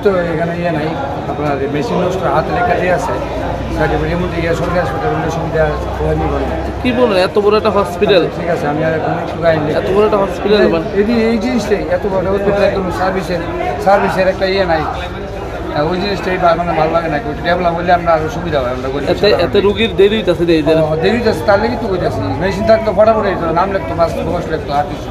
তো এখানে ইয়ে নাই, আপনার মেশিন নষ্ট হাতে লেখা দিয়ে আছে, সার্টিফিকেটের মধ্যে ইয়ে সরকারি হাসপাতালের সুবিধা সবাই নিয়ে বলেন। কি বলেন, এত বড় একটা হসপিটাল? ঠিক আছে, আমি আর এখন একটু গাইনি। এত বড় একটা হসপিটাল এই জিনিসটাই এত বড় হসপিটাল, একদম সার্ভিসের একটা ইয়ে নাই, ওই জিনিসটাই মানে ভালো লাগে না। ডেভেলপ হলে আমরা আরো সুবিধা হয়। আমরা এত রুগীর দেরি হইতেছে, দেরি হচ্ছে, তার লেগে তো কইতেছি মেশিন থাকতো ফটাফট নাম লিখতো, 5 লাগতো আর্টিস্ট।